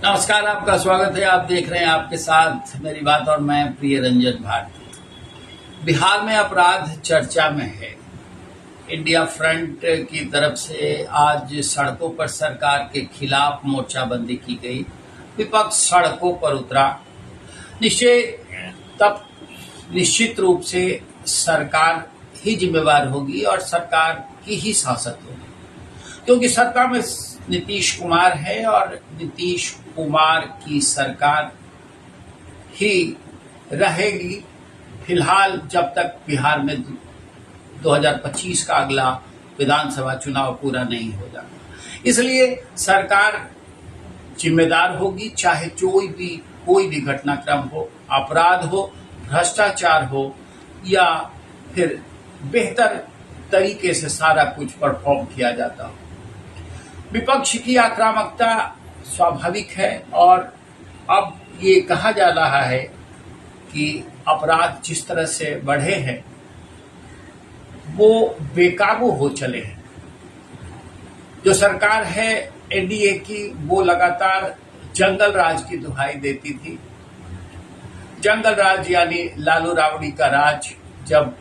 नमस्कार, आपका स्वागत है। आप देख रहे हैं आपके साथ मेरी बात और मैं प्रिय रंजन भारती। बिहार में अपराध चर्चा में है। इंडिया फ्रंट की तरफ से आज सड़कों पर सरकार के खिलाफ मोर्चाबंदी की गई। विपक्ष सड़कों पर उतरा। निश्चित रूप से सरकार ही जिम्मेवार होगी और सरकार की ही शासक होगी, क्योंकि सत्ता में नीतीश कुमार है और नीतीश कुमार की सरकार ही रहेगी फिलहाल जब तक बिहार में 2025 का अगला विधानसभा चुनाव पूरा नहीं हो जाता। इसलिए सरकार जिम्मेदार होगी, चाहे कोई भी घटनाक्रम हो, अपराध हो, भ्रष्टाचार हो या फिर बेहतर तरीके से सारा कुछ परफॉर्म किया जाता हो। विपक्ष की आक्रामकता स्वाभाविक है और अब ये कहा जा रहा है कि अपराध जिस तरह से बढ़े हैं वो बेकाबू हो चले हैं। जो सरकार है एनडीए की, वो लगातार जंगल राज की दुहाई देती थी। जंगल राज यानी लालू राबड़ी का राज, जब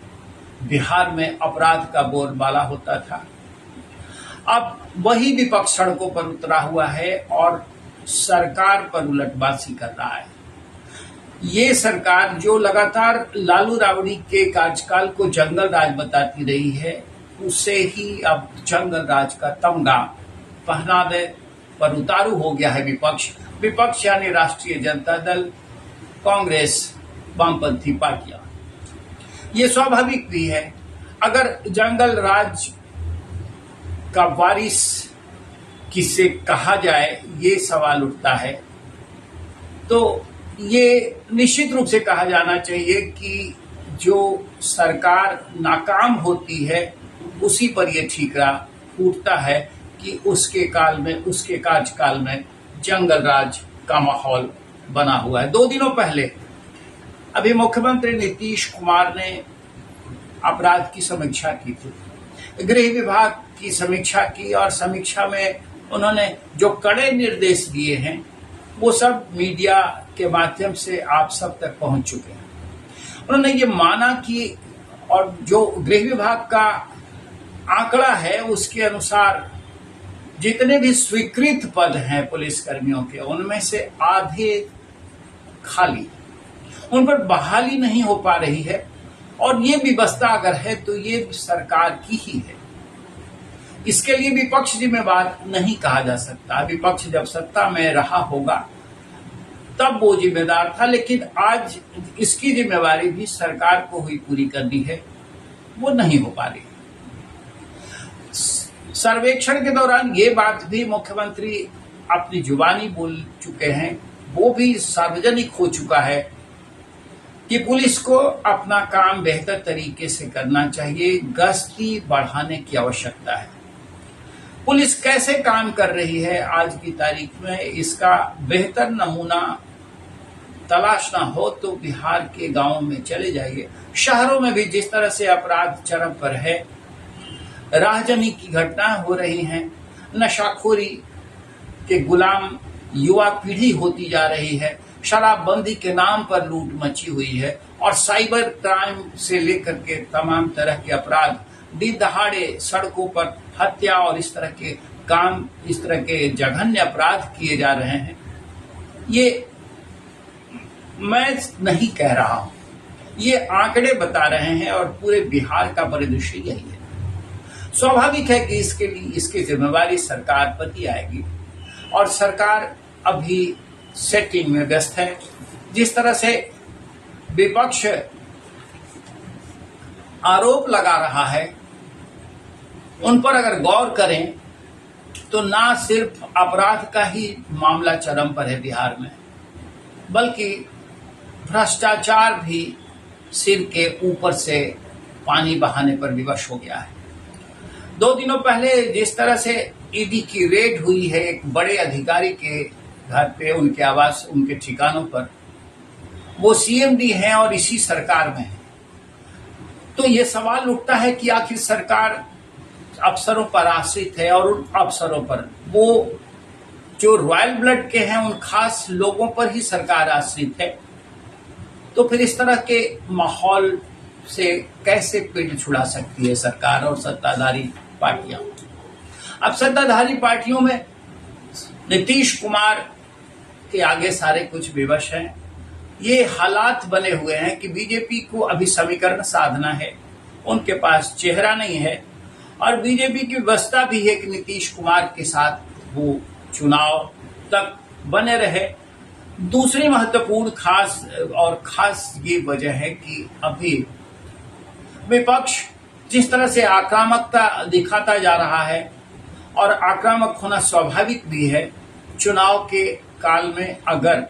बिहार में अपराध का बोलबाला होता था। अब वही विपक्ष सड़कों पर उतरा हुआ है और सरकार पर उलटबाजी कर रहा है। ये सरकार जो लगातार लालू राबड़ी के कार्यकाल को जंगल राज बताती रही है, उससे ही अब जंगल राज का तमगा पहनावे पर उतारू हो गया है विपक्ष यानी राष्ट्रीय जनता दल, कांग्रेस, वामपंथी पार्टियां। ये स्वाभाविक भी है। अगर जंगल राज का वारिस किसे कहा जाए, ये सवाल उठता है, तो ये निश्चित रूप से कहा जाना चाहिए कि जो सरकार नाकाम होती है उसी पर यह ठीकरा फूटता है कि उसके कार्यकाल में जंगल राज का माहौल बना हुआ है। 2 दिनों पहले अभी मुख्यमंत्री नीतीश कुमार ने अपराध की समीक्षा की थी, गृह विभाग की समीक्षा की और समीक्षा में उन्होंने जो कड़े निर्देश दिए हैं वो सब मीडिया के माध्यम से आप सब तक पहुंच चुके हैं। उन्होंने ये माना कि और जो गृह विभाग का आंकड़ा है उसके अनुसार जितने भी स्वीकृत पद हैं पुलिसकर्मियों के, उनमें से आधे खाली, उन पर बहाली नहीं हो पा रही है। और ये व्यवस्था अगर है तो ये सरकार की ही है। इसके लिए विपक्ष जिम्मेवार नहीं कहा जा सकता। विपक्ष जब सत्ता में रहा होगा तब वो जिम्मेदार था, लेकिन आज इसकी जिम्मेवारी भी सरकार को ही पूरी करनी है, वो नहीं हो पा रही। सर्वेक्षण के दौरान ये बात भी मुख्यमंत्री अपनी जुबानी बोल चुके हैं, वो भी सार्वजनिक हो चुका है कि पुलिस को अपना काम बेहतर तरीके से करना चाहिए, गश्ती बढ़ाने की आवश्यकता है। पुलिस कैसे काम कर रही है आज की तारीख में, इसका बेहतर नमूना तलाशना हो तो बिहार के गांवों में चले जाइए। शहरों में भी जिस तरह से अपराध चरम पर है, राहजनी की घटनाएं हो रही हैं, नशाखोरी के गुलाम युवा पीढ़ी होती जा रही है, शराबबंदी के नाम पर लूट मची हुई है और साइबर क्राइम से लेकर के तमाम तरह के अपराध, दिन दहाड़े सड़कों पर हत्या और इस तरह के जघन्य अपराध किए जा रहे हैं। ये मैं नहीं कह रहा हूं, ये आंकड़े बता रहे हैं और पूरे बिहार का परिदृश्य यही है। स्वाभाविक है कि इसकी जिम्मेवारी सरकार पर ही आएगी और सरकार अभी सेटिंग में व्यस्त है। जिस तरह से विपक्ष आरोप लगा रहा है, उन पर अगर गौर करें तो ना सिर्फ अपराध का ही मामला चरम पर है बिहार में, बल्कि भ्रष्टाचार भी सिर के ऊपर से पानी बहाने पर विवश हो गया है। 2 दिनों पहले जिस तरह से ईडी की रेड हुई है एक बड़े अधिकारी के घर पे, उनके आवास, उनके ठिकानों पर, वो सीएमडी हैं और इसी सरकार में है, तो ये सवाल उठता है कि आखिर सरकार अफसरों पर आश्रित है और उन अफसरों पर वो जो रॉयल ब्लड के हैं उन खास लोगों पर ही सरकार आश्रित है, तो फिर इस तरह के माहौल से कैसे पेट छुड़ा सकती है सरकार और सत्ताधारी पार्टियां। अब सत्ताधारी पार्टियों में नीतीश कुमार के आगे सारे कुछ विवश हैं। ये हालात बने हुए हैं कि बीजेपी को अभी समीकरण साधना है, उनके पास चेहरा नहीं है, और बीजेपी की व्यवस्था भी है कि नीतीश कुमार के साथ वो चुनाव तक बने रहे। दूसरी महत्वपूर्ण खास ये वजह है कि अभी विपक्ष जिस तरह से आक्रामकता दिखाता जा रहा है, और आक्रामक होना स्वाभाविक भी है, चुनाव के काल में अगर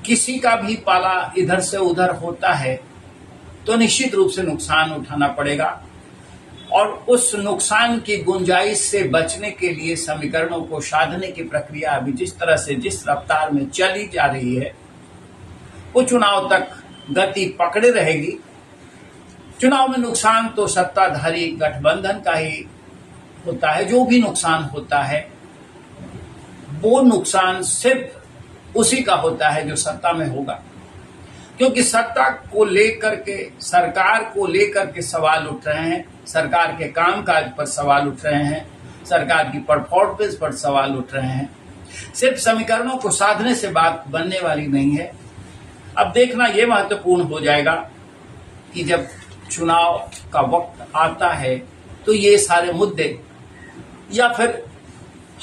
किसी का भी पाला इधर से उधर होता है तो निश्चित रूप से नुकसान उठाना पड़ेगा, और उस नुकसान की गुंजाइश से बचने के लिए समीकरणों को साधने की प्रक्रिया अभी जिस तरह से जिस रफ्तार में चली जा रही है वो चुनाव तक गति पकड़े रहेगी। चुनाव में नुकसान तो सत्ताधारी गठबंधन का ही होता है। जो भी नुकसान होता है वो नुकसान सिर्फ उसी का होता है जो सत्ता में होगा, क्योंकि सत्ता को लेकर के, सरकार को लेकर के सवाल उठ रहे हैं, सरकार के कामकाज पर सवाल उठ रहे हैं, सरकार की परफॉर्मेंस पर सवाल उठ रहे हैं। सिर्फ समीकरणों को साधने से बात बनने वाली नहीं है। अब देखना यह महत्वपूर्ण हो जाएगा कि जब चुनाव का वक्त आता है तो ये सारे मुद्दे या फिर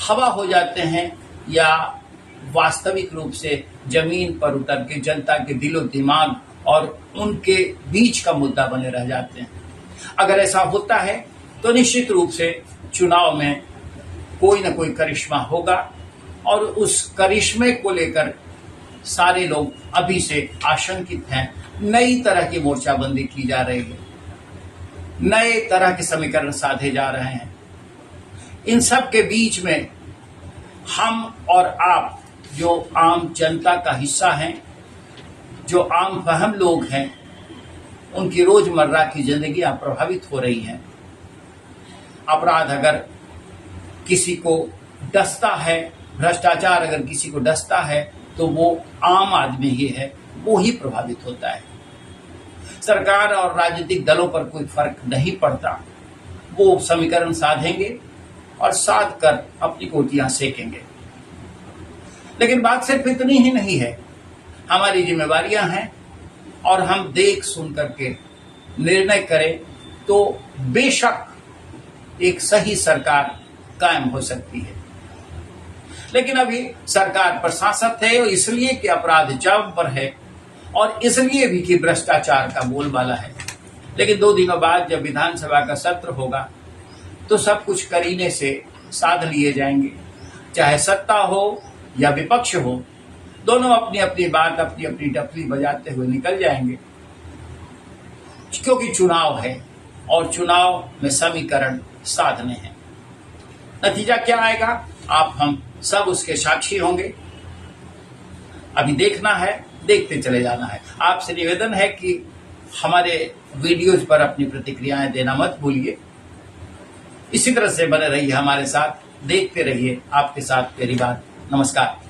हवा हो जाते हैं या वास्तविक रूप से जमीन पर उतर के जनता के दिलो दिमाग और उनके बीच का मुद्दा बने रह जाते हैं। अगर ऐसा होता है तो निश्चित रूप से चुनाव में कोई न कोई करिश्मा होगा, और उस करिश्मे को लेकर सारे लोग अभी से आशंकित हैं। नई तरह की मोर्चाबंदी की जा रही है, नए तरह के समीकरण साधे जा रहे हैं। इन सब के बीच में हम और आप जो आम जनता का हिस्सा हैं, जो आम फहम लोग हैं, उनकी रोजमर्रा की जिंदगी प्रभावित हो रही है। अपराध अगर किसी को डसता है, भ्रष्टाचार अगर किसी को डसता है, तो वो आम आदमी ही है, वो ही प्रभावित होता है। सरकार और राजनीतिक दलों पर कोई फर्क नहीं पड़ता। वो समीकरण साधेंगे और साध कर अपनी कोटियां सेकेंगे। लेकिन बात सिर्फ इतनी ही नहीं है, हमारी जिम्मेवारियां हैं, और हम देख सुन करके निर्णय करें तो बेशक एक सही सरकार कायम हो सकती है। लेकिन अभी सरकार प्रशासक है, और इसलिए कि अपराध जब पर है, और इसलिए भी कि भ्रष्टाचार का बोलबाला है। लेकिन 2 दिनों बाद जब विधानसभा का सत्र होगा तो सब कुछ करीने से साध लिए जाएंगे। चाहे सत्ता हो या विपक्ष हो, दोनों अपनी अपनी बात, अपनी अपनी डफली बजाते हुए निकल जाएंगे, क्योंकि चुनाव है और चुनाव में समीकरण साधने हैं। नतीजा क्या आएगा, आप हम सब उसके साक्षी होंगे। अभी देखना है, देखते चले जाना है। आपसे निवेदन है कि हमारे वीडियोज पर अपनी प्रतिक्रियाएं देना मत भूलिए। इसी तरह से बने रहिए हमारे साथ, देखते रहिए आपके साथ मेरी बात। नमस्कार।